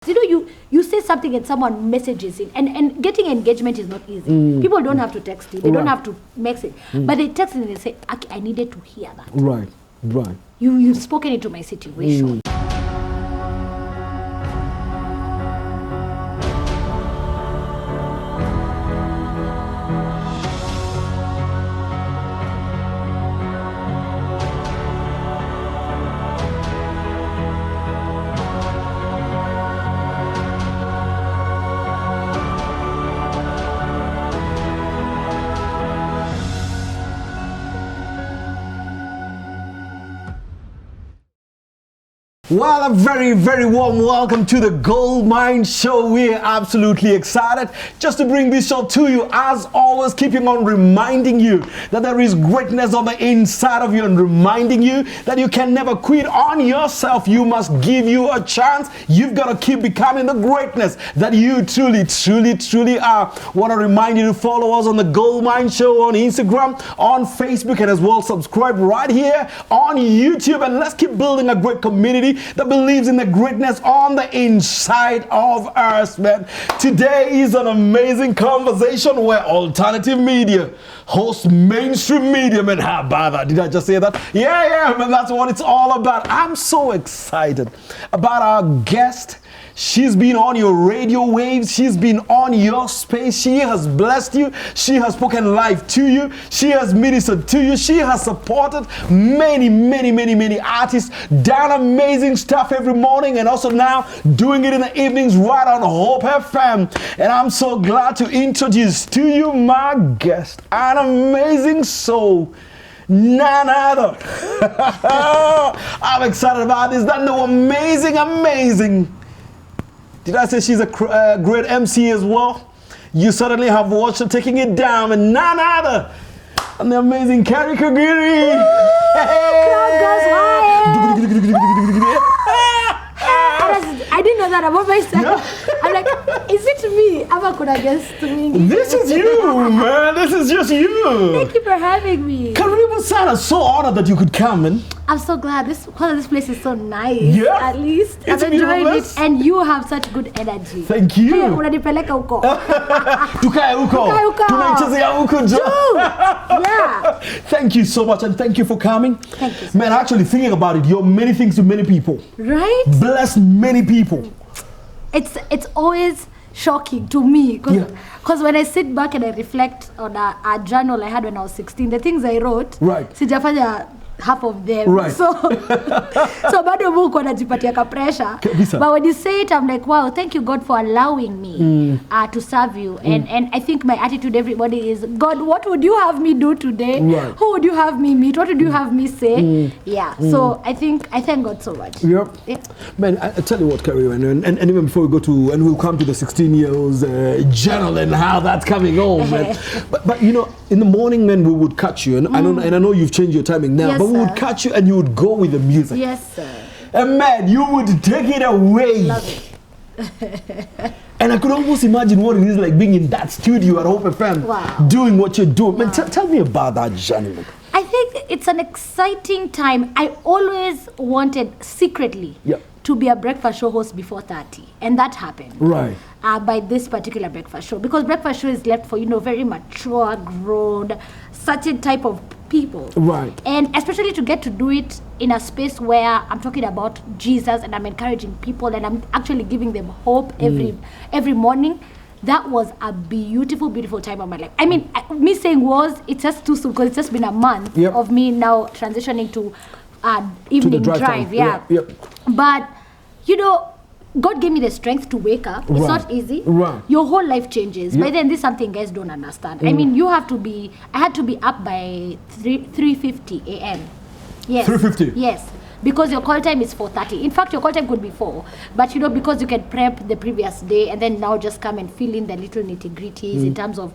You know, you say something and someone messages it, and getting engagement is not easy. People don't have to text you, they don't have to message, but they text and they say, I needed to hear that. Right. You've spoken into my situation. Well, a very, very warm welcome to the Goldmine Show. We're absolutely excited just to bring this show to you. As always, keeping on reminding you that there is greatness on the inside of you and reminding you that you can never quit on yourself. You must give you a chance. You've got to keep becoming the greatness that you truly are. Want to remind you to follow us on the Goldmine Show on Instagram, on Facebook, and as well subscribe right here on YouTube. And let's keep building a great community that believes in the greatness on the inside of us, man. Today is an amazing conversation where alternative media hosts mainstream media, man. How about that? Did I just say that? Yeah, man, that's what it's all about. I'm so excited about our guest. She's been on your radio waves. She's been on your space. She has blessed you. She has spoken life to you. She has ministered to you. She has supported many artists, done amazing stuff every morning, and also now doing it in the evenings right on Hope FM. And I'm so glad to introduce to you my guest, an amazing soul. None other. I'm excited about this. That no amazing. Did I say she's a great MC as well? You certainly have watched her taking it down, and none other than the amazing Kerry Kagiri. I didn't know that about myself. Yeah. I'm like, is it me? This is you, man. This is just you. Thank you for having me. Karibu-san, I'm so honored that you could come, man. I'm so glad. This place is so nice. Yeah. At least It's I'm enjoying it, and you have such good energy. Thank you. Hey, unanipeleka huko. Tukae huko. Tunaichezea huko jo. Yeah. Thank you so much, and thank you for coming. Thank you so Man, actually thinking about it, you're many things to many people. Right? Bless many people. It's always shocking to me because when I sit back and I reflect on a journal I had when I was 16, the things I wrote, sijafanya half of them. Right. So bado Mungu anajipatia ka pressure. But when you say it, I'm like, wow, thank you God for allowing me to serve you. And I think my attitude, everybody, is, God, what would you have me do today? Right. Who would you have me meet? What would you have me say? Yeah. So I thank God so much. Yep. Yeah. Man, I tell you what, Kerry, and even before we go to, and we'll come to the 16-year-old's journal and how that's coming home, man. But you know, in the morning, man, we would catch you, and I know you've changed your timing now, but we would catch you and you would go with the music. Yes, sir. And man, you would take it away. Love it. And I could almost imagine what it is like being in that studio at Hope FM, doing what you're doing. Man, tell me about that journey, man. I think it's an exciting time. I always wanted secretly to be a breakfast show host before 30, and that happened. Right. By this particular breakfast show, because breakfast show is left for, very mature, grown, certain type of people. Right. And especially to get to do it in a space where I'm talking about Jesus and I'm encouraging people and I'm actually giving them hope every morning. That was a beautiful time of my life. I mean, me saying it's just too soon because it's just been a month of me now transitioning to evening drive. Yeah. But, God gave me the strength to wake up. It's not easy. Right. Your whole life changes. By then, this is something guys don't understand. I mean, I had to be up by 3:50 a.m. Yes. 3:50? Yes. Because your call time is 4:30. In fact, your call time could be 4. But, because you can prep the previous day and then now just come and fill in the little nitty-gritties in terms of,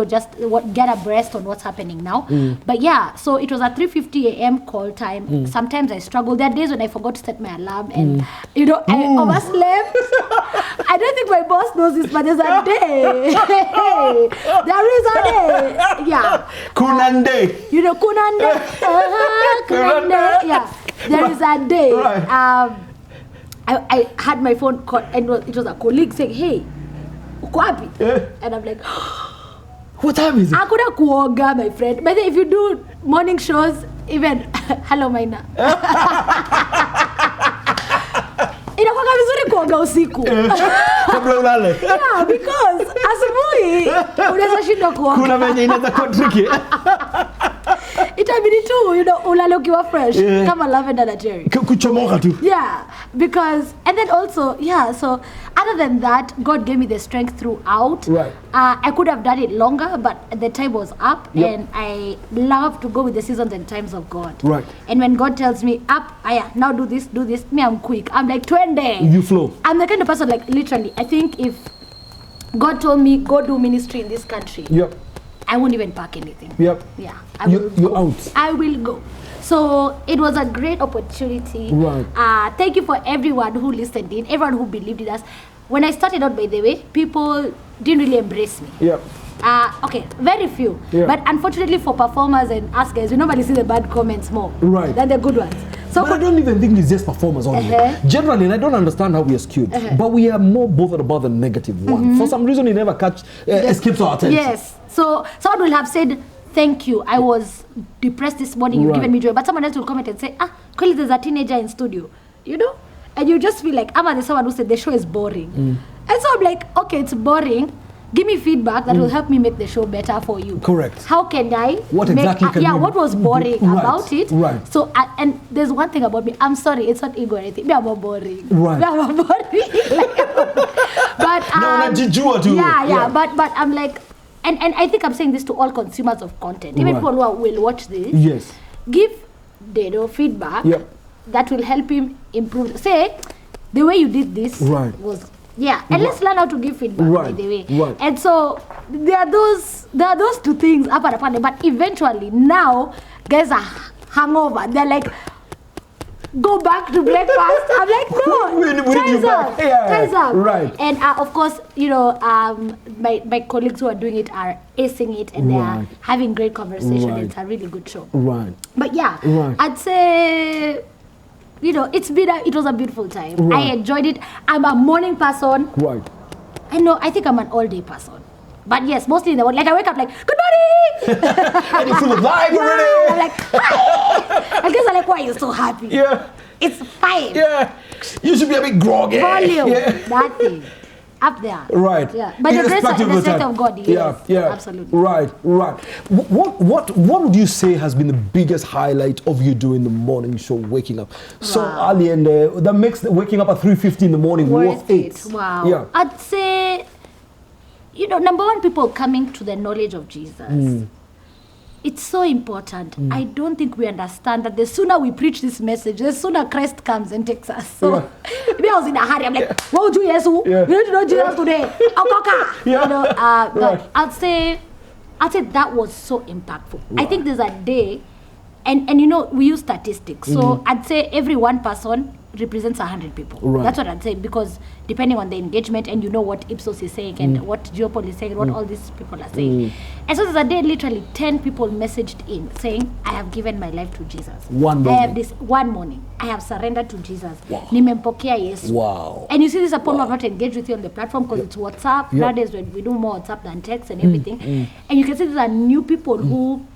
just get abreast on what's happening now. But yeah, so it was at 3:50 a.m. call time. Sometimes I struggle. There are days when I forgot to set my alarm and, I overslept. I don't think my boss knows this, but there's a day. There is a day. Yeah. Kunande. Kunande. Kunande. Yeah. There is a day. I had my phone call, and it was a colleague saying, hey, uko wapi? And I'm like, what time is it? Hakuna kuoga, my friend. But if you do morning shows, even hello Maina. Inakuwa vizuri kuoga usiku. Kabla ulale. Yeah, because asubuhi unaweza shindwa kuoga. Kuna venye inaweza kuwa tricky. Itabidi tu, ulale ukiwa fresh, kama lavender na cherry. Kuchomoka tu. Yeah, because, and then also, so other than that, God gave me the strength throughout. Right. I could have done it longer, but the time was up, and I love to go with the seasons and times of God. Right. And when God tells me, up, now do this, me, I'm quick. I'm like, 20. You flow. I'm the kind of person, like, literally, I think if God told me, go do ministry in this country, I won't even pack anything. Yep. Yeah. You're out. I will go. So it was a great opportunity. Right. Thank you for everyone who listened in, everyone who believed in us. When I started out, by the way, people didn't really embrace me. Yep. Okay, very few. Yeah. But unfortunately for performers and us guys, we normally see the bad comments more than the good ones. So but I don't even think it's just performers only. Generally, and I don't understand how we are skewed, but we are more bothered about the negative one. For some reason, it never escapes our attention. Yes. So someone will have said, thank you, I was depressed this morning, you've given me joy. But someone else will comment and say, clearly there's a teenager in studio, And you just feel like, the someone who said the show is boring. And so I'm like, okay, it's boring. Give me feedback that will help me make the show better for you. Correct. How can I what was boring about it? Right. So, and there's one thing about me. I'm sorry, it's not ego or anything. Me, I'm not boring. Right. Me, I'm not boring. But but I'm like, and I think I'm saying this to all consumers of content, even people who will watch this. Yes. Give Dedo feedback that will help him improve. Say, the way you did this was. Yeah, and let's learn how to give feedback, by the way. Right. And so there are those two things up and up, but eventually now guys are hungover. They're like, go back to breakfast. I'm like, no, time's up. Right. And of course, my colleagues who are doing it are acing it, and they are having great conversation. It's a really good show. Right. But I'd say, it was a beautiful time. I enjoyed it. I'm a morning person. Right. I think I'm an all-day person. But yes, mostly in the morning. Like I wake up like, good morning! And you're full of life already! I'm like, hi! I guess I'm like, why are you so happy? Yeah. It's fine. Yeah. You should be a bit groggy. Volume. That thing. Up there. Right. Yeah. But the grace and the strength of God, yes. Yeah. Absolutely. Right. What would you say has been the biggest highlight of you doing the morning show, waking up so early, and that makes waking up at 3:50 in the morning worth it? Wow. Yeah. I'd say, number one, people coming to the knowledge of Jesus. It's so important. I don't think we understand that the sooner we preach this message, the sooner Christ comes and takes us. So maybe I was in a hurry. I'm like, whoa, Jesus, you need to know Jesus today. But I'd say that was so impactful. I think there's a day, and we use statistics. So I'd say every one person represents 100 people. That's what I'd say, because depending on the engagement, and what Ipsos is saying, and what Geopol is saying, and what all these people are saying. And so there's a day, literally 10 people messaged in saying, I have given my life to Jesus. One morning. One morning. I have surrendered to Jesus. Nimempokea Yesu. Wow. And you see this upon who have not engaged with you on the platform, because it's WhatsApp. Nowadays when we do more WhatsApp than text and everything. And you can see these are new people who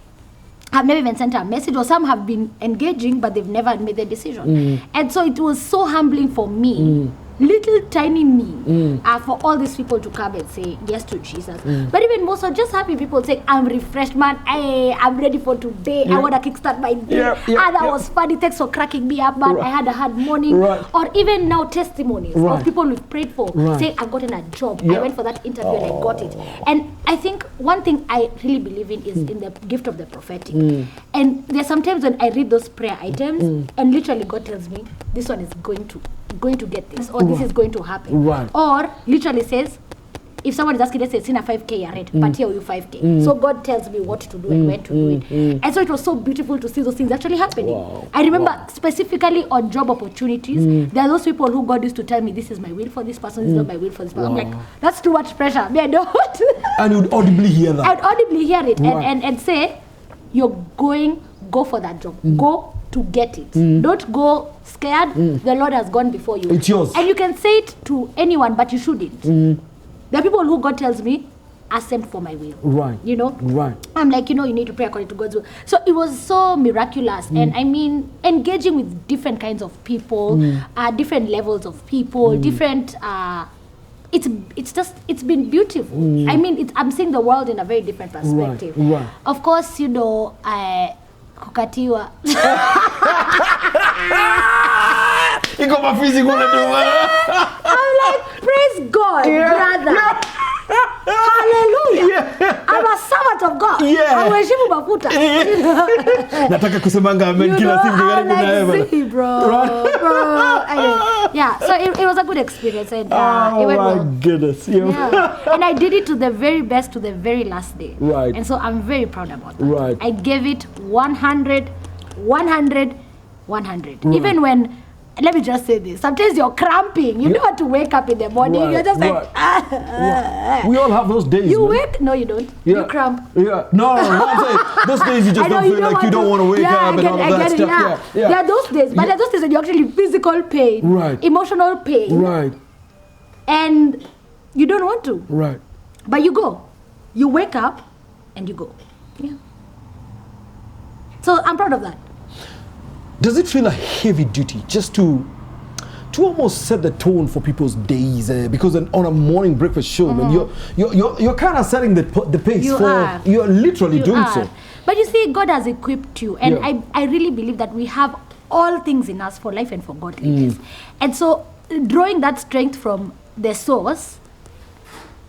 have never even sent a message, or some have been engaging but they've never made the decision. And so it was so humbling for me, little tiny me, for all these people to come and say yes to Jesus. But even more so, just happy people saying, I'm refreshed, man. Hey, I'm ready for today. I want to kickstart my day. That was funny. Thanks for cracking me up, man. I had a hard morning. Or even now testimonies of people we've prayed for saying, I've gotten a job. I went for that interview and I got it. And I think one thing I really believe in is in the gift of the prophetic. And there's sometimes when I read those prayer items and literally God tells me, this one is going to get this, or this is going to happen. Or literally says, if someone is asking, let's say, sina 5K rate, but here you 5K. So God tells me what to do and when to do it. And so it was so beautiful to see those things actually happening. I remember specifically on job opportunities, there are those people who God used to tell me, this is my will for this person, this is not my will for this person. I'm like, that's too much pressure. Me, I don't. And you would audibly hear that. I'd audibly hear it and say, go for that job. Go to get it. Don't go scared. The Lord has gone before you. It's yours. And you can say it to anyone, but you shouldn't. There are people who God tells me, are sent for my will. Right. You know? Right. I'm like, you know, you need to pray according to God's will. So it was so miraculous. And I mean, engaging with different kinds of people, different levels of people, different, it's been beautiful. I mean, I'm seeing the world in a very different perspective. Right. Of course, you know, kukatiwa. You got my physical to do. I'm like, praise God, brother. Hallelujah. I'm a servant of God. Haweshimu mafuta. Nataka kusemanga amen kila siku karibu na wewe. Bro. Yeah, so it was a good experience and oh it went my well. goodness. Yeah. And I did it to the very best, to the very last day. Right. And so I'm very proud about that. Right. I gave it 100. Right. Even when, let me just say this, sometimes you're cramping. You don't want to wake up in the morning. Right. You're just like, We all have those days. You man. wake? No, you don't. You cramp. Yeah. No, I'm saying those days you just don't feel like you don't want to wake up and all of that stuff. There are those days, but there are those days when you're actually physical pain, right, emotional pain, right, and you don't want to. Right. But you go. You wake up and you go. Yeah. So I'm proud of that. Does it feel a heavy duty just to almost set the tone for people's days? Because on a morning breakfast show, man, you're kind of setting the pace you're literally doing so. But you see, God has equipped you, and I really believe that we have all things in us for life and for godliness. And so, drawing that strength from the source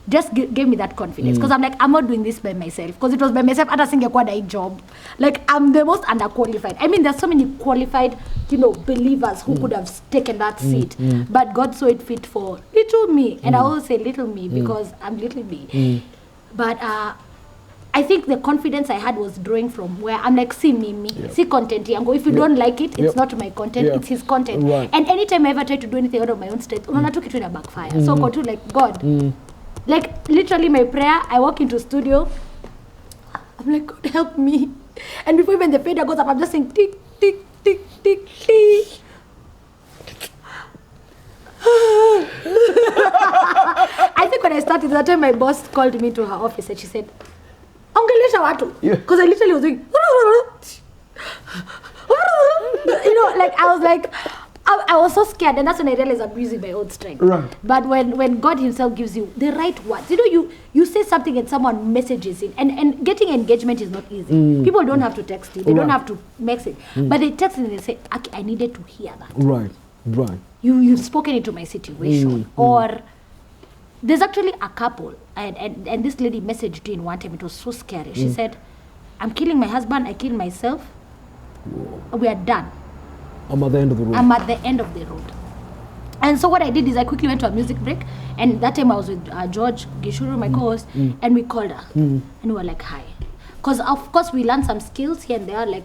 just gave me that confidence, because I'm like, I'm not doing this by myself, because it was by myself, I think I job. Like, I'm the most underqualified. I mean, there's so many qualified, you know, believers who could have taken that seat, but God saw it fit for little me, and I always say little me because I'm little me. But I think the confidence I had was drawing from where I'm like, see me, see content here. If you don't like it, it's not my content, it's his content. Right. And anytime I ever try to do anything out of my own strength, I took it in a backfire. So go to like, God. Like, literally my prayer, I walk into studio, I'm like, God, help me. And before even the fader goes up, I'm just saying, tick, tick, tick, tick, tick. I think when I started, that time my boss called me to her office and she said, ongelesha watu. Because I literally was doing, you know, like, I was like, I was so scared, and that's when I realized I'm using my own strength. Right. But when God himself gives you the right words, you know, you say something and someone messages it, and getting engagement is not easy. People don't have to text you, they don't have to message, but they text and they say, I needed to hear that. Right. You've spoken into my situation. Or there's actually a couple, and this lady messaged in one time, it was so scary. She said, I'm killing my husband, I killed myself, we are done. I'm at the end of the road. I'm at the end of the road. And so what I did is I quickly went to a music break, and that time I was with George Gishuru, my co-host, and we called her, and we were like, hi. Because of course we learned some skills here and there, like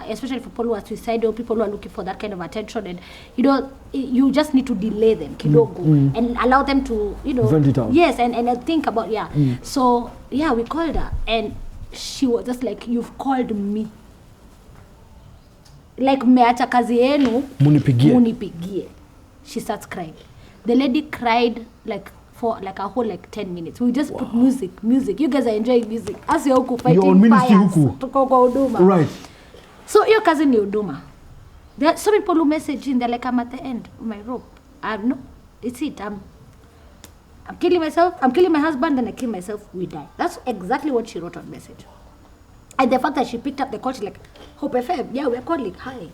especially for people who are suicidal, people who are looking for that kind of attention, and you know, you just need to delay them, kidogo, and allow them to, you know, vent it out. Yes, and think about, So yeah, we called her, and she was just like, you've called me. Like, meacha kazi yenu munipigie. She starts crying. The lady cried like for like a whole 10 minutes. We just put music. You guys are enjoying music. As you're fighting fires. Tuko kwa huduma. Right. So your cousin ni huduma. There are some people who message in, they're like, I'm at the end of my rope. No, it's it. I'm killing myself. I'm killing my husband, then I kill myself. We die. That's exactly what she wrote on message. And the fact that she picked up the call, she's like, Hope FM, we're calling, hi.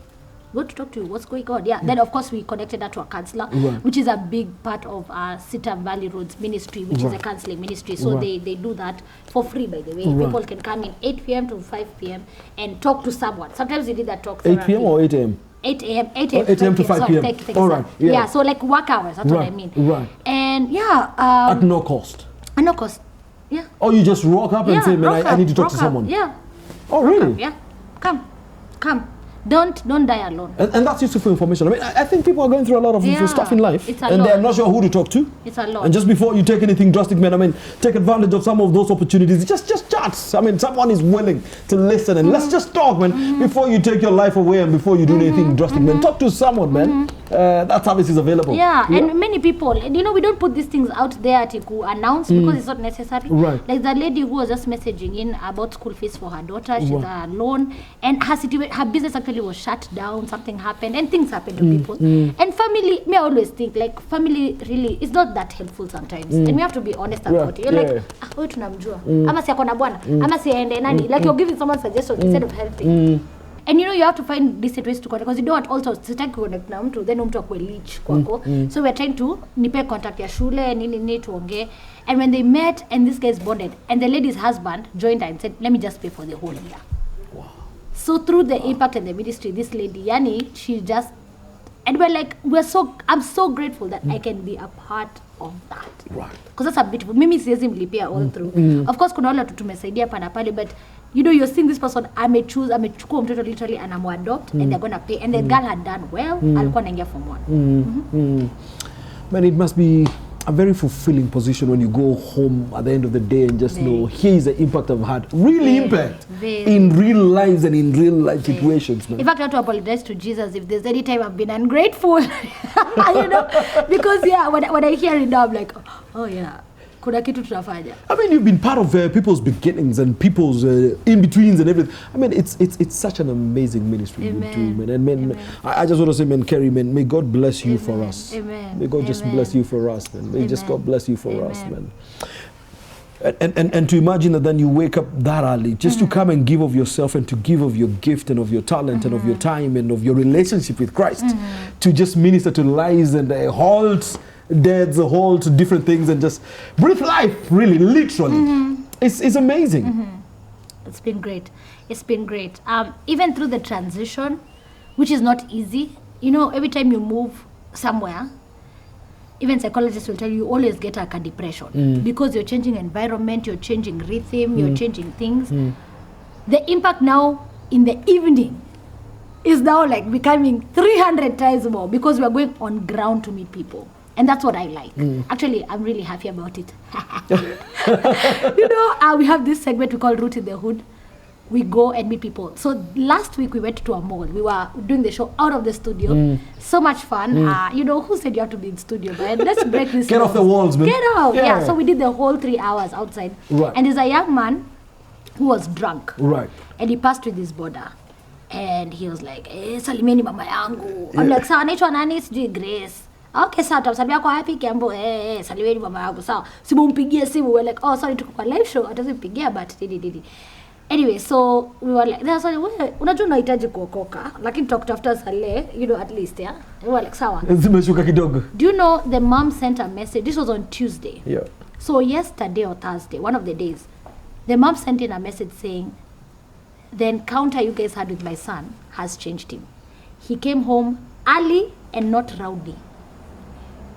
Want to talk to you, what's going on? Then of course we connected her to a counselor, which is a big part of Sitam Valley Roads ministry, which is a counseling ministry. So they do that for free, by the way. People can come in 8 p.m. to 5 p.m. and talk to someone. Sometimes we did that talk therapy. 8 p.m. or 8 a.m.? 8 a.m. 8 a.m. to 5 p.m. All right. So like work hours, that's what I mean. Right. And at no cost? At no cost, yeah. Or you just rock up and say, man, I need to talk to someone? Yeah. Oh, really? Yeah. Come. Don't die alone. And that's useful information. I mean, I think people are going through a lot of stuff in life, and they're not sure who to talk to. It's a lot. And just before you take anything drastic, man, I mean, take advantage of some of those opportunities. Just nuts. I mean, someone is willing to listen and let's just talk, man, before you take your life away and before you do anything drastic, man. Talk to someone, man. That service is available. Yeah, and many people, you know, we don't put these things out there to announce because it's not necessary. Right. Like the lady who was just messaging in about school fees for her daughter, she's alone, and her business actually was shut down, something happened, and things happen to people. And family, me I always think, like, family really is not that helpful sometimes. And we have to be honest about it. You're like, oh, tunamjua. Ama si akona bwana, ama si aende nani. Like you're giving someone suggestions instead of helping. And you know, you have to find decent ways to connect because you don't want also sitaki connect na mtu then mtu akwe leech kwako. So we're trying to nipe contact ya shule nini tuongee. And when they met and this guy is bonded and the lady's husband joined her and said, let me just pay for the whole year. Wow. So through the impact and the ministry, this lady Yani, she just, and we're like, I'm so grateful that I can be a part of that. Right. Because that's a beautiful. Mimi siwezi mlipia all through. Of course kuna wale watu tumesaidia pana pale, but you know, you're seeing this person amechukua mtoto literally and adopt and they're going to pay. And the girl had done well. Alikuwa naingia form 1. Man, it must be a very fulfilling position when you go home at the end of the day and just know here is the impact I've had. Real impact in real lives and in real life situations, man. In fact, I have to apologize to Jesus if there's any time I've been ungrateful. You know, because when I hear it now, I'm like, oh yeah. Kuna kitu tunafanya. I mean, you've been part of people's beginnings and people's in-betweens and everything. I mean, it's such an amazing ministry you do, man. And man, I just want to say, man, Kerry, man, may God bless you for us. Amen. May God just bless you for us, man. May just God bless you for us, man. And to imagine that then you wake up that early just to come and give of yourself and to give of your gift and of your talent and of your time and of your relationship with Christ to just minister to lives and halt deaths, halt different things and just breathe life, really, literally. It's amazing. It's been great. It's been great. Even through the transition, which is not easy. You know, every time you move somewhere, even psychologists will tell you always get like a depression because you're changing environment, you're changing rhythm, you're changing things. The impact now in the evening is now like becoming 300 times more because we are going on ground to meet people. And that's what I like. Actually, I'm really happy about it. You know, we have this segment we call Root in the Hood. We go and meet people. So last week we went to a mall. We were doing the show out of the studio. So much fun. You know, who said you have to be in studio? But let's break this. Get off the walls, man. Get out. Yeah. So we did the whole 3 hours outside. Right. And there's a young man who was drunk. Right. And he passed with his border. And he was like, salimeni mama yangu. I'm like, sawa, naitwa nani? Sijui Grace. Okay, sawa, tutamsalimia kwa happy Kiambu. Salimeni mama yangu. Sawa. Simumpigie simu. We're like, oh, sorry, tuko kwa live show. Atasimpigia, but didi. Anyway, so we were like, there's like, unajua unahitaji kuokoka, lakini tutakutafuta sale, you know, at least, yeah. We were like, sawa. Zimeshuka kidogo. Do you know the mom sent a message? This was on Tuesday. Yeah. So yesterday or Thursday, one of the days, the mom sent in a message saying, the encounter you guys had with my son has changed him. He came home early and not rowdy.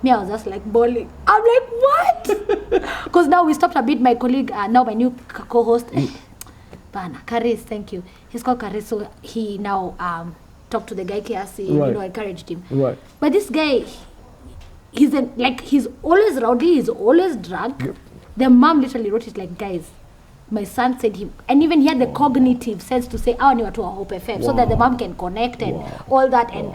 Me, I was just like bawling. I'm like, what? Because now we stopped a bit. My colleague, now my new co-host, Karis, thank you. He's called Karis, so he now talked to the guy Kiasi, you know, encouraged him. Right. But this guy, he's always rowdy, he's always drunk. Yep. The mom literally wrote it like, guys, my son said him, and even he had the cognitive sense to say, "I want to Hope FM," so that the mom can connect and all that. And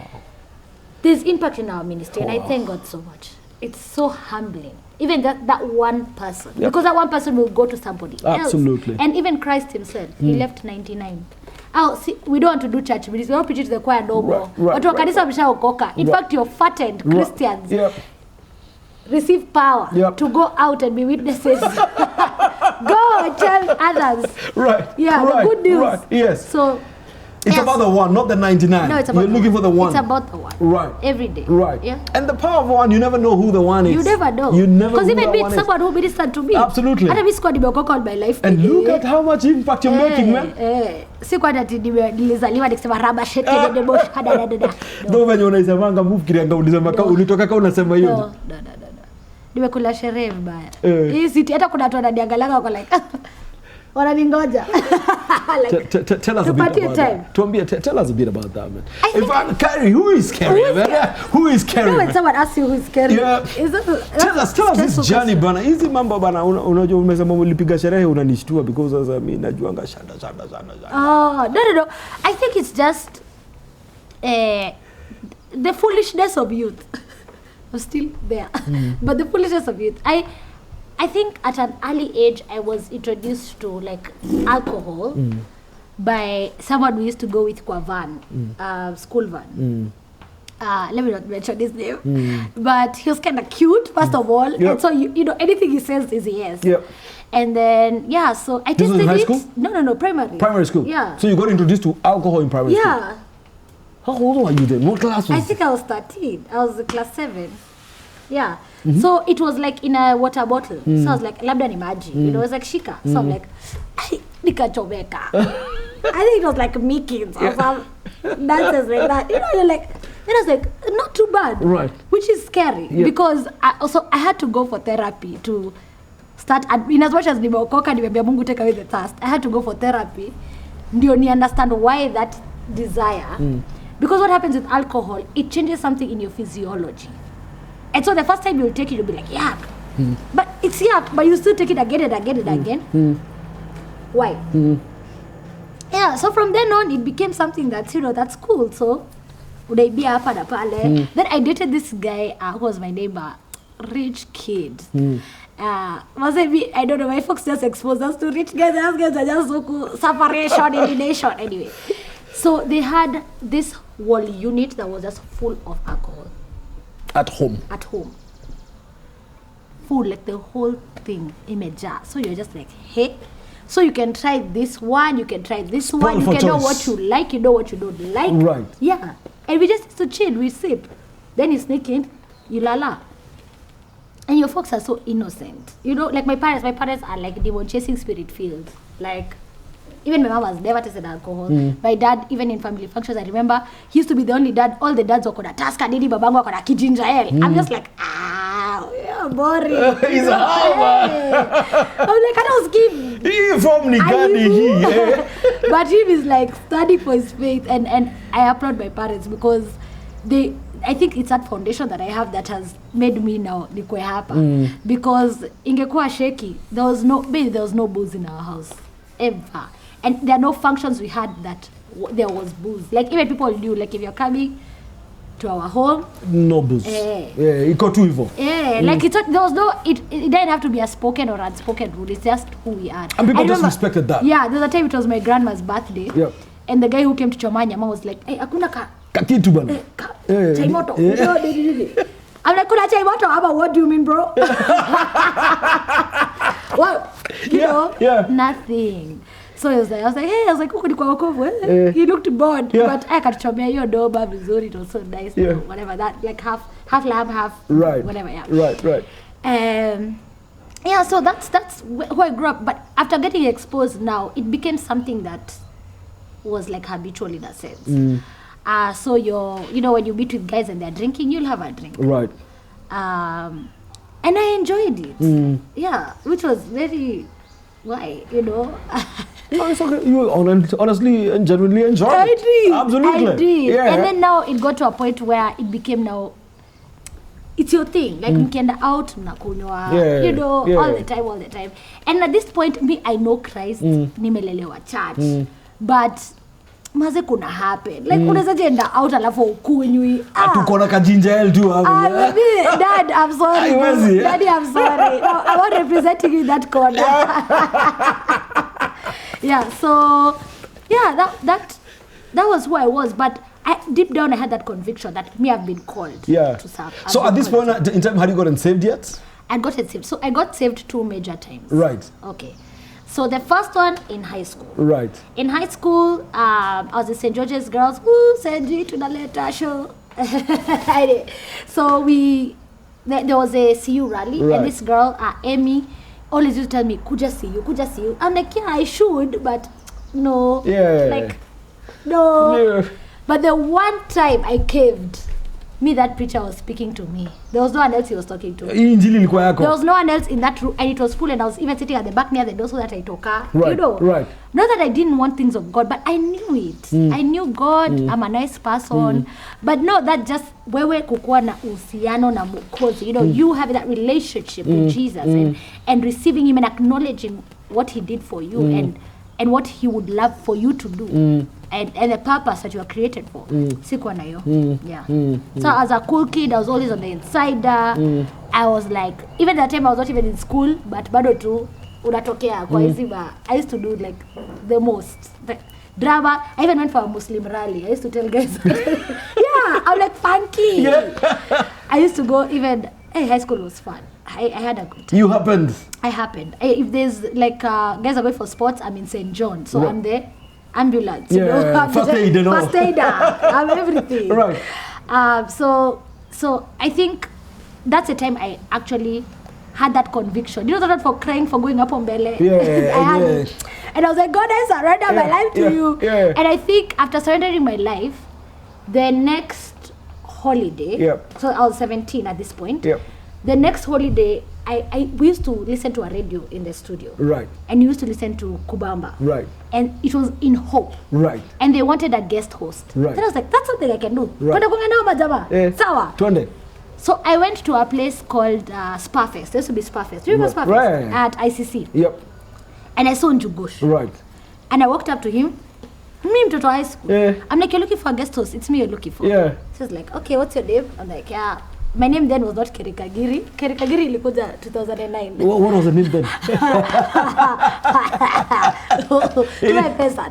there's impact in our ministry, and I thank God so much. It's so humbling. Even that one person, because that one person will go to somebody Absolutely. else. And even Christ himself, he left 99. Oh, see, we don't want to do church ministry. We don't preach to the choir no more. In fact, your fattened Christians receive power to go out and be witnesses. Go and tell others. Right. Yeah, right. the good news. Right. Yes. So it's about the one, not the 99. No, it's about You're looking for the one. It's about the one. Right. Every day. Right. Yeah. And the power of one, you never know who the one is. You never know. You never know. Because even meet someone who ministered to me. Absolutely. And my life. And look at how much impact you're making, man. Sikuwa nilizaliwa nikisema raba shete de bosh hadadada. Ndio venye unaisemanga move kirianga ulisema kama ulitoka kama unasema hiyo. No. Nimekula sherehe vibaya. Hii siti hata kuna watu wananiangalia wako like Wananingoja. Like, tell us a bit about that. Tell us a bit about that, man. Kerry, who is Kerry? Who is Kerry? When someone asks you who is Kerry, tell us this journey bana. Hizi mambo bana unajua umesema ulipiga sherehe unanishtua because sasa mimi najuanga shanda. Oh, no. I think it's just the foolishness of youth. I'm still there. But the foolishness of youth. I think at an early age I was introduced to like alcohol by someone we used to go with kwa van, school van. Let me not mention his name, but he was kind of cute first of all, and so you know anything he says is yes. And then so I tasted it. High school? No, primary school. Yeah. So you got introduced to alcohol in primary school? Yeah. How old were you then? What class was I think I was 13. I was in class 7. Yeah. So it was like in a water bottle. So I was like, labda ni maji. You know, it was like shika. So I'm like, nikachomeka. I think it was like Mickey's or some dances like that. You know, you're like, then I was like, not too bad. Right. Which is scary because I had to go for therapy to start. In as much as nimeokoka, nimeambia Mungu take away the thirst, I had to go for therapy. Ndio ni understand why that desire. Because what happens with alcohol, it changes something in your physiology. And so the first time you'll take it, you'll be like, yuck. But it's yuck, but you still take it again and again and again. Why? Yeah, so from then on, it became something that's, you know, that's cool. So, unaibia hapa na pale. Then I dated this guy who was my neighbor, rich kid. I don't know, my folks just exposed us to rich guys. Those guys are just so cool. Separation in the nation. Anyway. So they had this wall unit that was just full of alcohol. At home? At home. Full, like the whole thing in a jar. So you're just like, hey. So you can try this one, you can try this one, you can know what you like, you know what you don't like. Right. Yeah. And we just used to chill, we sip. Then you sneak in, you lala. And your folks are so innocent. You know, like my parents are like demon chasing spirit filled. Like, even my mom has never tasted alcohol. My dad, even in family functions, I remember, he used to be the only dad, all the dads were kona taska, didi babangu wako na kijinja ale. I'm just like, yeah, boring. He's a hammer. I'm like, I don't give. He from Nigani. But him is like studying for his faith, and I applaud my parents because I think it's that foundation that I have that has made me now nikwe hapa. Because ingekuwa shaky, there was no booze in our house ever. And there are no functions we had that there was booze. Like even people knew, like if you're coming to our home, no booze. It got too evil. Like there was no. It didn't have to be a spoken or unspoken rule. It's just who we are. And people just respected that. Yeah, there's a time it was my grandma's birthday. Yep. And the guy who came to Chomanya, mom was like, "Hey, akuna kakitu bana. Chai moto." I'm like, "Kuna chai moto? Aba, what do you mean, bro?" Well, you know, nothing. So I was like, hey, huko ni kwa wokovu. He looked bored, but I akachomea hiyo doba vizuri. It was so nice, whatever that, like half lamb, half whatever. Right. So that's who I grew up. But after getting exposed now, it became something that was like habitual in a sense. So you know, when you meet with guys and they're drinking, you'll have a drink. Right. And I enjoyed it. Yeah, which was very, why, you know. No, it's okay. You honestly and genuinely enjoyed it. I did. Absolutely. I did. Yeah. And then now it got to a point where it became now, it's your thing. Like mkienda out, mnakunywa, you know, all the time. And at this point, me, I know Christ, nimelelewa church. But maze kuna happen. Like unaweza jenda out alafu ukunywi. Atukona kajinja tu hapo. Dad, I'm sorry. Daddy, I'm sorry. No, I want representing you in that corner. So that was who I was, but deep down I had that conviction that me, I've been called to serve. So at this point in time, had you gotten saved yet? I got saved. So I got saved 2 major times. Right. Okay. So the first one in high school. Right. In high school, I was in St. George's Girls. Ooh, St. G tunaleta show. So there was a CU rally, and this girl, Amy, always used to tell me, kuja see you. I'm like, yeah, I should, but no. Yeah. Like, no. But the one time I caved, me, that preacher was speaking to me. There was no one else he was talking to. Injili ilikuwa yako. There was no one else in that room, and it was full, and I was even sitting at the back near the door so that I took her. Right, you know, right. Not that I didn't want things of God, but I knew it. I knew God. I'm a nice person, but no, that just wewe kukua na uhusiano na Mwokozi. You know, you have that relationship with Jesus and receiving Him and acknowledging what He did for you and what He would love for you to do. And the purpose that you are created for. Sikuwa na yo. Yeah. So as a cool kid, I was always on the insider. I was like, even that time I was not even in school, but bado tu unatokea kwa hiziba. I used to do like the most. The drama. I even went for a Muslim rally. I used to tell guys. Yeah, I'm like funky. Yeah. I used to go even. Hey, high school was fun. I had a good time. You happened. I happened. If there's like guys are going for sports, I'm in St. John, so I'm there. Ambulance, you know, first aid, you know. First aider, I'm everything. Right. So I think that's the time I actually had that conviction. You know, that for crying for going up on Bele. Yeah. And I was like, God, I surrender my life to you. Yeah. And I think after surrendering my life, the next holiday. So I was 17 at this point. The next holiday, we used to listen to a radio in the studio. Right. And we used to listen to Kubamba. Right. And it was in Hope. Right. And they wanted a guest host. Right. Then I was like, that's something I can do. Right. Sawa. So I went to a place called Sparfest. There used to be Sparfest. Do you remember Sparfest? Right. At ICC. Yep. And I saw Njugush. Right. And I walked up to him. Me, mtoto high school. Yeah. I'm like, you're looking for a guest host. It's me you're looking for. Yeah. She was like, okay, what's your name? I'm like, yeah. My name then was not Kerry Kagiri. Kerry Kagiri ilikuja 2009. What was the name then? Tume pesa.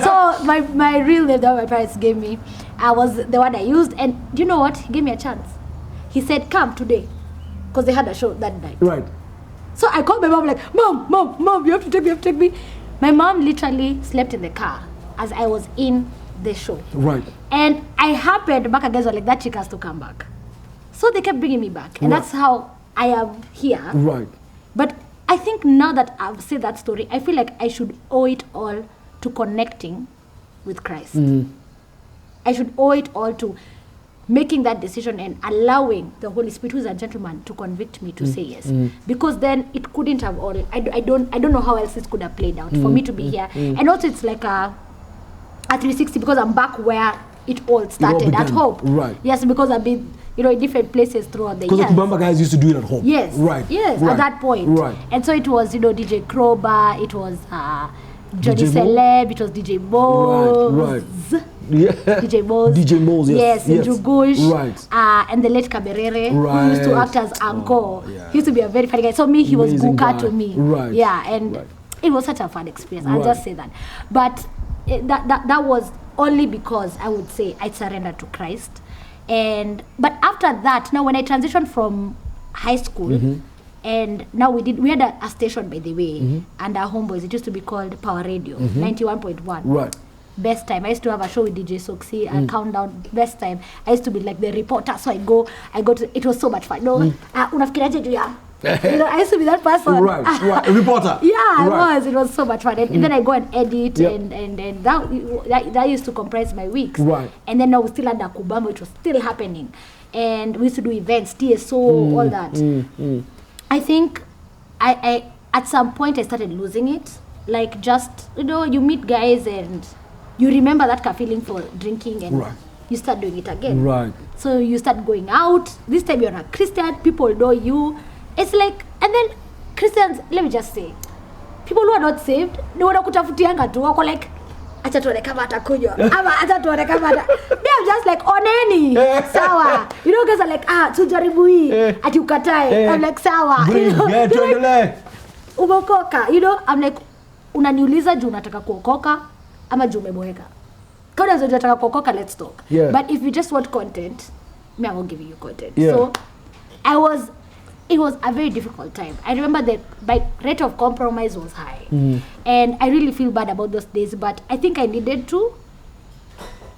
So my real name that my parents gave me, I was the one I used. And you know what? He gave me a chance. He said, come today. Because they had a show that night. Right. So I called my mom like, Mom, you have to take me. My mom literally slept in the car as I was in the show. Right. And I happened, back guys were like, that chick has to come back. So they kept bringing me back. And that's how I am here. Right. But I think now that I've said that story, I feel like I should owe it all to connecting with Christ. I should owe it all to making that decision and allowing the Holy Spirit, who is a gentleman, to convict me to say yes. Because then it couldn't have all, I don't know how else it could have played out for me to be here. And also it's like a 360 because I'm back where it all started, at Hope. Right. Yes, because I've been, in different places throughout the years. Because the Kubamba guys used to do it at home. Yes. Right. Yes, right. at that point. Right. And so it was, DJ Kroba, it was Johnny DJ Celeb, it was DJ Moz. Right. Yeah. DJ Moz. DJ Moz, yes. Yes, Njugush. Right. And the late Kaberere, right. who used to act as Uncle. Yeah. He used to be a very funny guy. So me, he Amazing was Guka guy. to me. Right. Yeah, and it was such a fun experience. I'll just say that. But that was only because I would say I surrendered to Christ. But after that, now when I transitioned from high school, and now we had a station, by the way, and our homeboys, it used to be called Power Radio, 91.1. Right. Best time. I used to have a show with DJ Soxy, a countdown, best time. I used to be like the reporter, so I go to, it was so much fun. No, unafikiriaje juu ya? I used to be that person. Right. A reporter. Yeah, I was. It was so much fun. And then I go and edit, and that used to comprise my weeks. Right. And then now we still had the Kubamba, which was still happening. And we used to do events, TSO, all that. I think I at some point I started losing it. Like just, you meet guys and you remember that feeling for drinking and you start doing it again. Right. So you start going out. This time you're a Christian, people know you. It's like, and then Christians, let me just say, people who are not saved, they want to kutafutianga tu, wako like, acha tuone kama atakunywa, ama acha tuone kama they're just like, oneni, sawa. Guys are like, tujaribu hii, ati ukatae. I'm like, sawa. Like, umeokoka. I'm like, unaniuliza juu unataka kuokoka, ama juu umeboeka. Kama unataka kuokoka, let's talk. Yeah. But if you just want content, me, I won't give you content. Yeah. So, it was a very difficult time. I remember my rate of compromise was high. And I really feel bad about those days, but I think I needed to,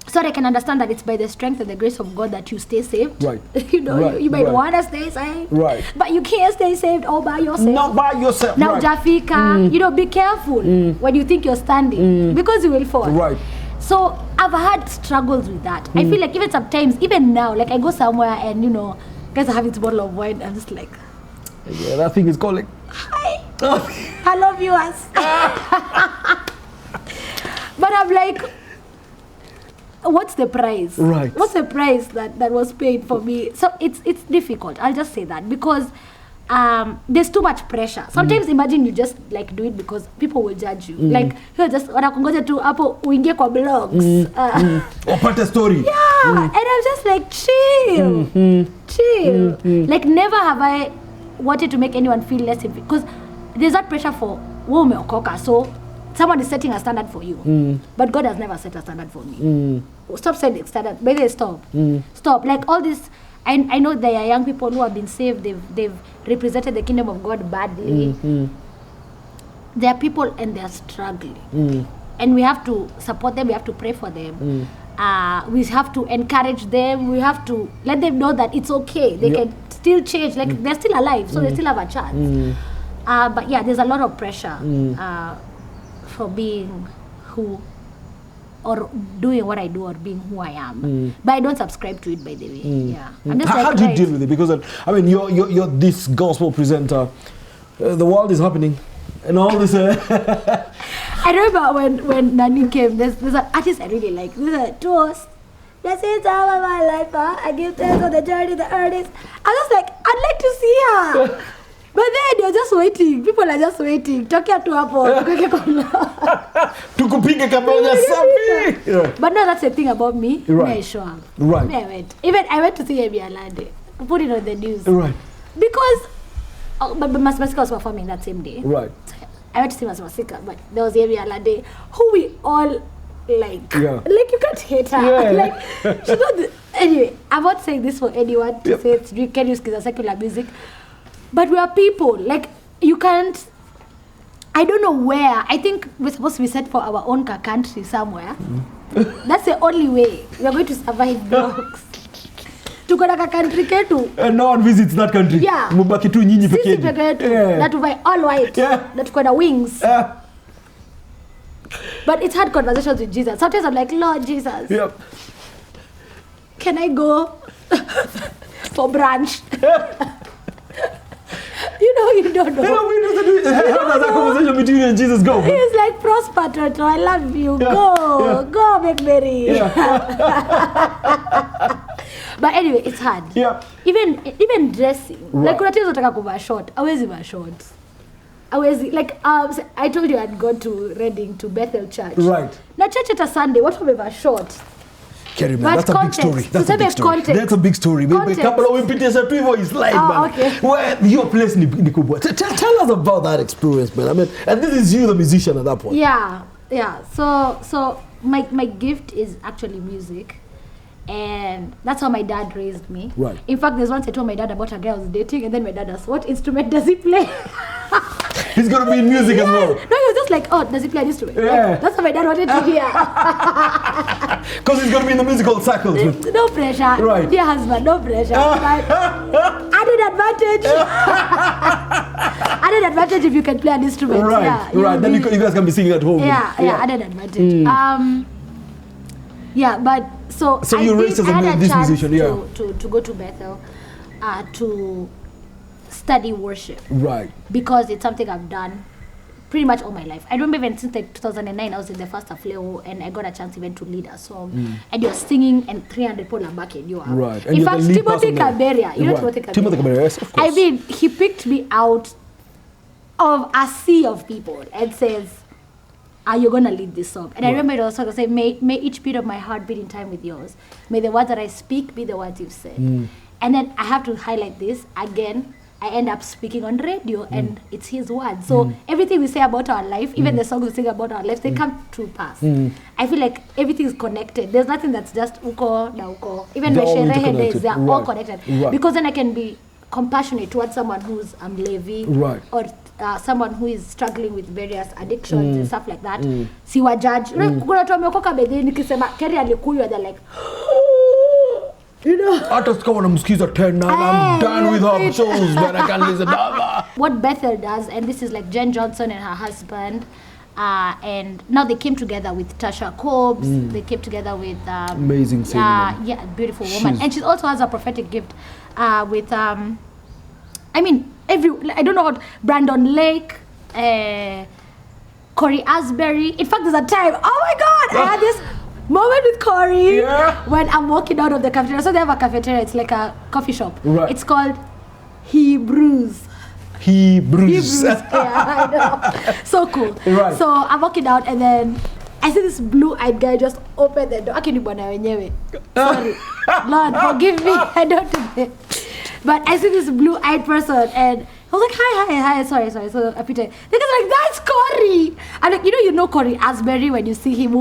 so that I can understand that it's by the strength and the grace of God that you stay saved. Right. You might want to stay saved. Right. But you can't stay saved all by yourself. Not by yourself. Now, Jafika, be careful when you think you're standing, because you will fall. Right. So I've had struggles with that. I feel like even sometimes, even now, like I go somewhere and guys are having a bottle of wine, I'm just like, yeah, that thing is calling. Hi. Hello viewers. But I'm like, what's the price? Right. What's the price that was paid for me? So it's difficult. I'll just say that because there's too much pressure. Sometimes imagine you just like do it because people will judge you. Like you're just wanakungoja tu hapo uingie kwa blogs. Opata story. Yeah. And I'm just like chill. Like never have I wanted to make anyone feel less because there's that pressure for women okoka. So someone is setting a standard for you. But God has never set a standard for me. Stop setting standard. Maybe stop. Stop. Like all this. I know there are young people who have been saved. They've represented the kingdom of God badly. There are people and they are struggling. And we have to support them. We have to pray for them. We have to encourage them. We have to let them know that it's okay. They can still change. Like they're still alive, so they still have a chance. But yeah, there's a lot of pressure for being who or doing what I do or being who I am. But I don't subscribe to it, by the way. Yeah. I'm just How do you deal with it? Because I mean, you're this gospel presenter. The world is happening, and all this. I remember when Nani came. There's an artist I really like. There's a toast. This is all of my life. I give thanks for the journey, the artist. I was like, I'd like to see her. But then they're just waiting. People are just waiting. Tokea tu hapo. Tukupige kamoja safi. But no, that's the thing about me. Right. May I show up. Right. May I went. Even I went to see Amy Alade. Put it on the news. Right. Because but Masika was performing that same day. Right. I went to see Masika, but there was Amy Alade, who we all like. Yeah. Like you can't hate her. Yeah. Like she's not anyway, I'm not saying this for anyone to say it's, you can use secular music. But we are people. Like, you can't... I don't know where. I think we're supposed to be set for our own country somewhere. That's the only way we're going to survive blocks. Tuko na country ketu. And no one visits that country. Yeah. Mubaki tu nyinyi peke Sisi peke yetu. That we all white. Yeah. That tuko na wings. But it's hard conversations with Jesus. Sometimes I'm like, Lord Jesus. Yep. Can I go for brunch? You don't know. How does that conversation between you and Jesus go? He's like, prosper, Toto, I love you. Go, make merry. Yeah. But anyway, it's hard. Yeah. Even dressing. Right. Like, kuna times unataka kuvaa short. Hawezi vaa short. Hawezi, like, I told you I'd gone to Reading, to Bethel Church. Right. Na church at a Sunday, watu wamevaa short. Kerry, man, that's a big story. That's a big story. Context. That's a big story. Couple of repeaters are too slide, man. Okay. Where your place ni kubwa. Tell us about that experience, man. I mean, and this is you, the musician, at that point. Yeah. So my gift is actually music. And that's how my dad raised me. Right. In fact, there's once I told my dad about a girl I was dating, and then my dad asked, what instrument does he play? He's going to be in music as well. No, he was just like, oh, does he play an instrument? Yeah. Like, that's what my dad wanted to hear. Because he's going to be in the musical circles. No pressure. Right. Dear husband, no pressure. Added advantage. Added advantage if you can play an instrument. Right, yeah, right. Then you guys can be singing at home. Yeah, added advantage. But so you raised as this musician, to go to Bethel, to study worship. Right. Because it's something I've done pretty much all my life. I remember even since like 2009, I was in the first Afleo, and I got a chance even to lead a song. And you're singing, and 300 people are backing you up. Right. In fact, Timothy Kaberia, you know Timothy Kaberia? Timothy Kaberia, yes, of course. I mean, he picked me out of a sea of people and says, are you going to lead this song? And I remember it also say, may each beat of my heart beat in time with yours. May the words that I speak be the words you've said. And then I have to highlight this again. I end up speaking on radio, and it's his words. So everything we say about our life, even the songs we sing about our lives, they come to pass. I feel like everything is connected. There's nothing that's just uko na uko. Even my sherehe days, they are all connected. Right. Because then I can be compassionate towards someone who's Levi, or someone who is struggling with various addictions and stuff like that. Siwa judge. Kuna watu wameokoka bedhi nikisema Kerry alikunywa, they're like, you know. Hata kama namsikiza tena, I'm done with her shows, but I can't listen. What Bethel does, and this is like Jen Johnson and her husband, And now they came together with Tasha Cobbs. They came together with amazing singer. Yeah, beautiful woman. And she also has a prophetic gift with I don't know what, Brandon Lake, Corey Asbury. In fact, there's a time, oh my God, I had this moment with Corey when I'm walking out of the cafeteria. So they have a cafeteria, it's like a coffee shop. Right. It's called Hebrews. Yeah, I know. So cool. Right. So I'm walking out and then I see this blue-eyed guy just open the door. Sorry. Lord, forgive me. I don't do it. But I see this blue-eyed person and I was like, hi, sorry. So I pretend. They're like, that's Corey. I'm like, you know Corey Asbury when you see him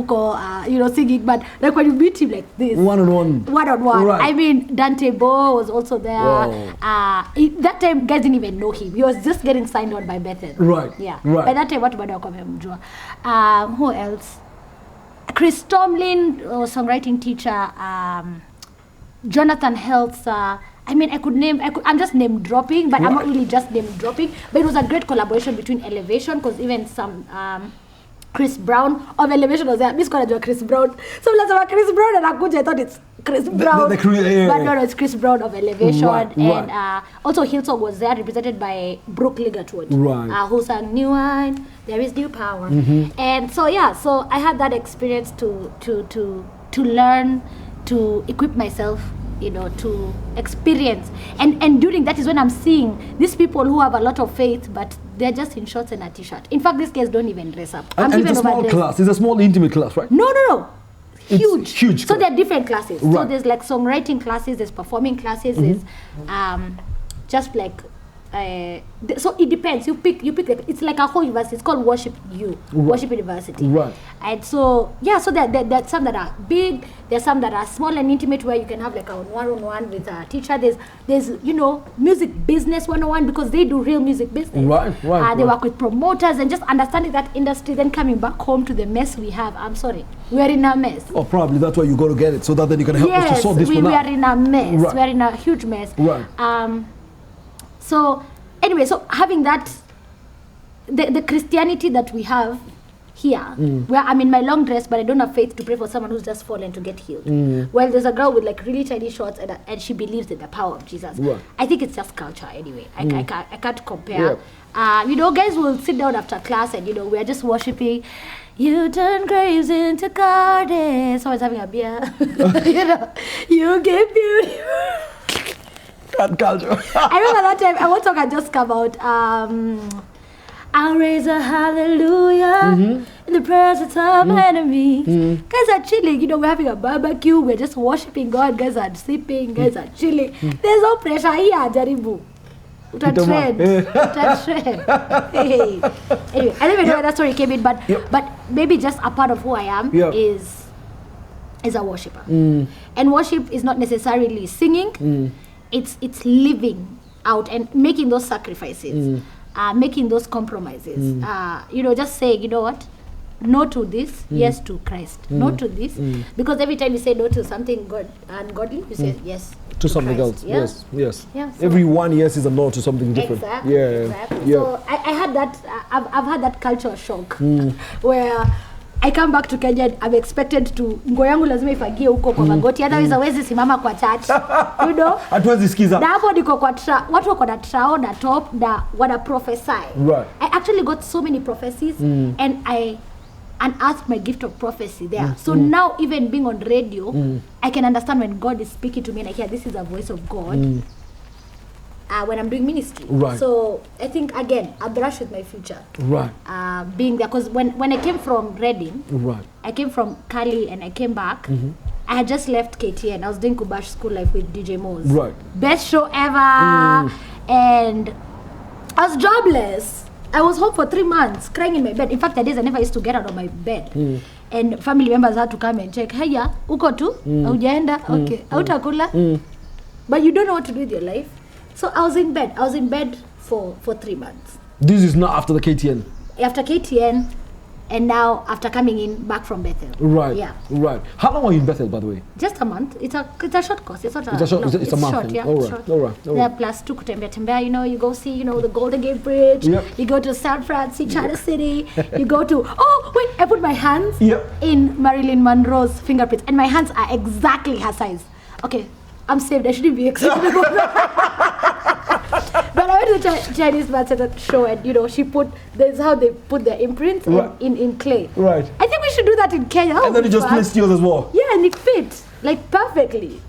singing, but like when you meet him like this. One-on-one. Right. I mean, Dante Bo was also there. That time, guys didn't even know him. He was just getting signed on by Bethel. Right. Yeah. Right. By that time, what about who else? Chris Tomlin, songwriting teacher. Jonathan Helser. I'm just name dropping, but I'm not really just name dropping. But it was a great collaboration between Elevation, because even some Chris Brown of Elevation was there. Miss College Chris Brown. So let's have Chris Brown and I thought it's Chris Brown. But no, it's Chris Brown of Elevation. And also Hillsong was there, represented by Brooke Ligertwood, who sang New Wine, There Is New Power. And so so I had that experience to learn, to equip myself, to experience. And during that is when I'm seeing these people who have a lot of faith, but they're just in shorts and a t-shirt. In fact, these guys don't even dress up. And it's a small class. It's a small intimate class, right? No. Huge. So there are different classes. Right. So there's like songwriting classes, there's performing classes, there's just like so it depends. You pick it's like a whole university. It's called Worship University. Right. And so so there's some that are big, there's some that are small and intimate, where you can have like a one-on-one with a teacher. There's music business 101, because they do real music business. Right. They work with promoters and just understanding that industry, then coming back home to the mess we have. I'm sorry, we are in a mess. Oh, probably that's why you got to get it, so that then you can help us to sort this one out. We are in a mess. Right. We are in a huge mess. Right. So anyway, so having that, the Christianity that we have here, where I'm in my long dress, but I don't have faith to pray for someone who's just fallen to get healed. Well, there's a girl with like really tiny shorts and she believes in the power of Jesus. Right. I think it's just culture anyway. I can't compare. Yeah. Guys will sit down after class and we're just worshiping. You turn graves into gardens. Someone's having a beer. You give beauty. Culture. I remember that time, one song had just come out, I'll raise a hallelujah in the presence of my enemies. Guys are chilling, we're having a barbecue, we're just worshiping God, guys are sleeping, guys are chilling. There's no pressure here, Jaribu. Uta-trend. Hey. Anyway, I don't even know where that story came in, but maybe just a part of who I am is a worshiper. And worship is not necessarily singing. It's living out and making those sacrifices, making those compromises. Just saying, you know what? No to this, yes to Christ. No to this, because every time you say no to something ungodly, you say yes to something Christ. Else. Yes. Yeah, so every one yes is a no to something different. Exactly. So I had that. I've had that culture shock where I come back to Kenya, I'm expected to nguo yangu lazima ifagie huko kwa magoti, otherwise hawezi simama kwa church. Hatuwezi sikiza. Na hapo niko kwa watu wako na trao na top na wana prophesy. Right. I actually got so many prophecies and I unearthed my gift of prophecy there. So now even being on radio, I can understand when God is speaking to me and I hear this is a voice of God. When I'm doing ministry. Right. So I think again, I brush with my future. Right. Being there, because when I came from Reading, I came from Cali and I came back. I had just left KTN. I was doing Kubash School Life with DJ Moz. Right. Best show ever. And I was jobless. I was home for 3 months, crying in my bed. In fact, the days I never used to get out of my bed. And family members had to come and check. Hiya, uko tu? Aujaenda? Okay. Autakula? But you don't know what to do with your life. So I was in bed. For 3 months. This is not after the KTN? After KTN, And now, after coming in back from Bethel. Right. Yeah. Right. How long are you in Bethel, by the way? Just a month. It's a short course. It's not a, It's a short. no, it's a month. short, yeah. All right. Short. All right. All There right. plus two kutembea, you know, you go see, you know, the Golden Gate Bridge. Yep. You go to San Francisco, China City. You go to, oh, wait, I put my hands Yep. in Marilyn Monroe's fingerprints. And my hands are exactly her size. Okay, I'm saved. I shouldn't be excited about that. But I went to the Chinese master show and, you know, this is how they put their imprints Right. in clay. Right. I think we should do that in Kenya. And then you just placed yours as well. Yeah, and it fit, like, perfectly.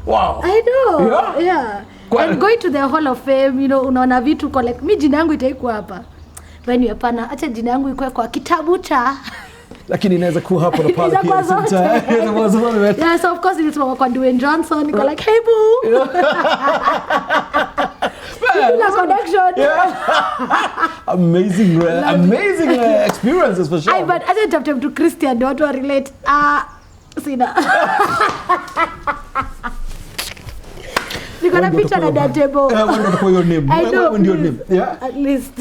Wow. I know. Yeah? Yeah. Quite- And going to the Hall of Fame, you know, unaona vitu kwa like, mi jina yangu itaikuwa hapa. When you hapana, acha jina yangu ikuwe kwa kitabu cha. Lakini inaweza kuwa hapo na pale Itakuwa pia. zote. Itakuwa zote. Yeah, so of course nilisimama kwa Dwayne Johnson, niko like, hey boo. Bila connection. Amazing, amazing experiences for sure. Ay, but acha nitafute mtu Christian ndio watu wa relate. Sina. Niko na picha na Datebo. When not for your name? I know. When your name? Yeah. At least.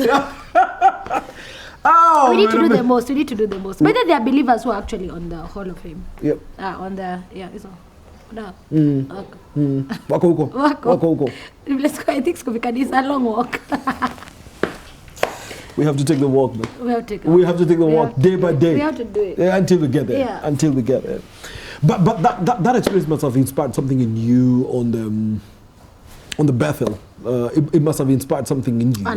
Oh, We need to do the most. We need to do the most. Whether they are believers who are actually on the Hall of Fame. Yep. On the it's all. No. Wako huko. Wako huko. Let's go. I think it's a long walk. We have to take the walk, man. We have to take the walk day by day. We have to do it. Yeah, until we get there. Yeah. Until we get there. But that experience must have inspired something in you on the Bethel. It must have inspired something in you. A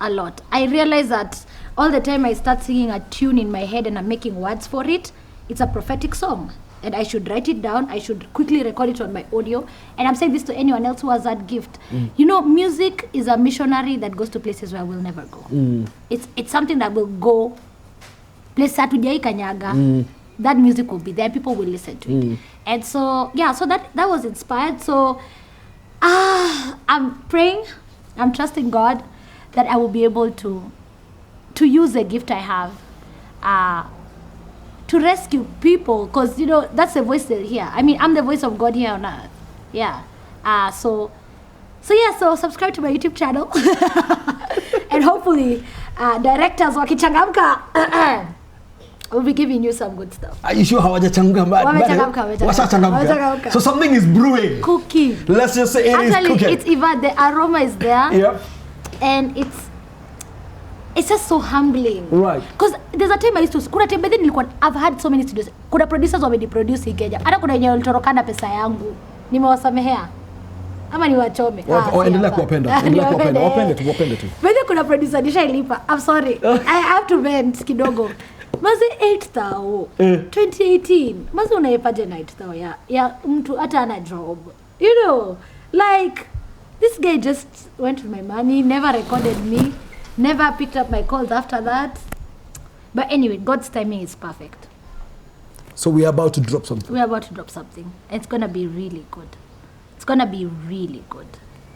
lot. I realize that all the time I start singing a tune in my head and I'm making words for it, it's a prophetic song. And I should write it down. I should quickly record it on my audio. And I'm saying this to anyone else who has that gift. You know, music is a missionary that goes to places where we'll never go. It's something that will go places hatujai kanyaga. That music will be there. People will listen to it. And so, yeah, so that was inspired. So, I'm praying, I'm trusting God that I will be able to use the gift I have to rescue people, because, you know, that's the voice they hear. I mean, I'm the voice of God here on earth. Yeah. So subscribe to my YouTube channel. And hopefully, directors wakichangamka, we'll be giving you some good stuff. Are you sure hawajachangamka? Wamechangamka. So something is brewing. Cooking. Let's just say it is cooking. Actually, it's even the aroma is there. Yep. And it's just so humbling. Right. Because there's a time I used to, I've had so many studios. Kuna producers wameniproduce hii Kenya. Hata kuna wenye walitorokana pesa yangu. Nimewasamehea. Ama niwachome. Endelea kuwapenda. Wapende tu. But kuna producer nishailipa. I'm sorry. I have to vent kidogo. Mazi 8,000. 2018. Mazi unaipaje na 8,000 ya mtu hata ana job. You know, like this guy just went with my money, never recorded me, never picked up my calls after that. But anyway, God's timing is perfect. So we are about to drop something. We're about to drop something. It's gonna be really good. It's gonna be really good.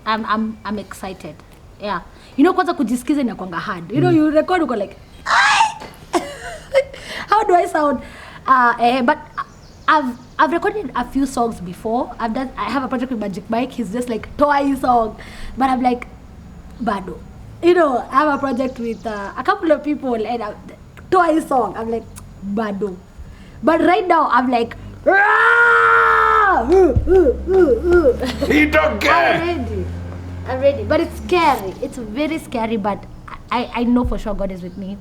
I'm excited. Yeah. You know, kwanza kujisikiza inakuanga hard. You know, you record uko like, how do I sound? But I've recorded a few songs before. I have a project with Magic Mike. He's just like twice song, but I'm like, bado. You know, I have a project with a couple of people and twice song. I'm like, bado. But right now I'm like, He don't care. I'm ready. But it's scary. It's very scary. But I know for sure God is with me.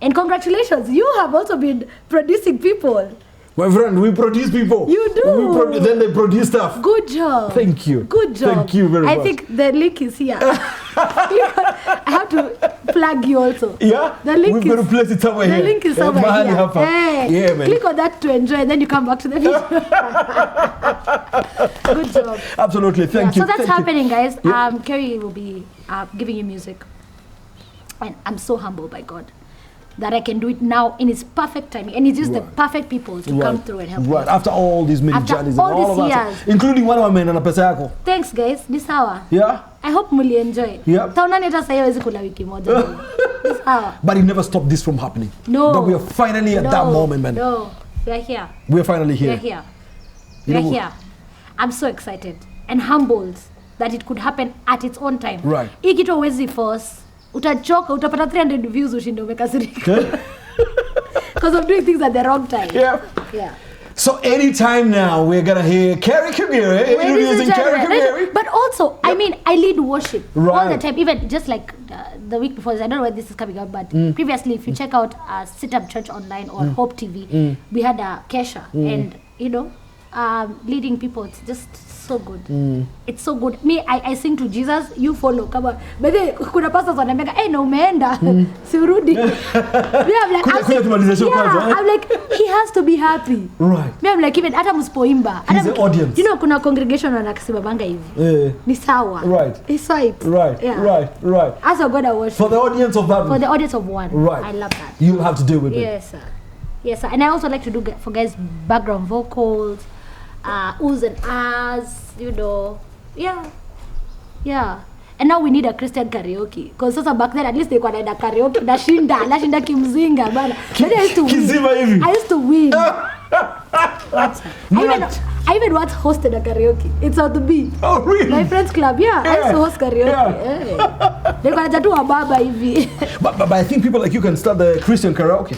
And congratulations, you have also been producing people. My friend, we produce people. You do. Then they produce stuff. Good job. Thank you. Good job. Thank you very much. I think the link is here. I have to plug you also. Yeah? The link We've got to place it somewhere here. The link is somewhere here. Hey, yeah, man. Click on that to enjoy, and then you come back to the video. Good job. Absolutely. Thank you. So that's happening, guys. Yeah. Kerry will be giving you music. And I'm so humbled by God that I can do it now in His perfect timing. And He's used the perfect people to come through and help me. Right, after all these many journeys and all of that. Including one of my men and a pesa yako. Thanks, guys. Ni sawa. Yeah? I hope muli enjoy. Yeah. Taonani hata sasa hawezi kula wiki moja. Ni sawa. But it never stopped this from happening. No. That we are finally at that moment, man. No. We are here. We are finally here. We are here. We are here. I'm so excited and humbled that it could happen at its own time. Right. Hii kitu huwezi force. Utachoka, utapata 300 views ushinde umekasirika. because I'm doing things at the wrong time. Yeah. So anytime now we're gonna hear Kerry Kagiri introducing Kerry Kagiri. But also, I mean, I lead worship all the time. Even just like the week before, I don't know when this is coming out, but previously, if you check out Sit Up Church Online or Hope TV, we had a Kesha, and you know, leading people. It's just so good. It's so good. Me, I sing to Jesus. You follow. Come on. But then, kuna pastors wanambia, "Hey, no umeenda, siurudi." I'm like, he has to be happy. Right. Me, I'm like, even hata msipoimba. He's the audience. You know, kuna congregation wanakisimamanga hivi. Ni sawa. Right. It's right. Right. Yeah. Right. As a God, I worship. For the audience of that. For the audience of one. Right. I love that. You'll have to deal with it. Yes, sir. Yes, sir. And I also like to do for guys background vocals, oohs and ahs, you know. Yeah. And now we need a Christian karaoke. Because sasa back then at least they naenda karaoke. Nashinda kimzinga bana. Then I used to win. I used to win. I even once hosted a karaoke. It's on the beat. Oh really? My friend's club, I used to host karaoke. They got a baba hivi. But I think people like you can start the Christian karaoke.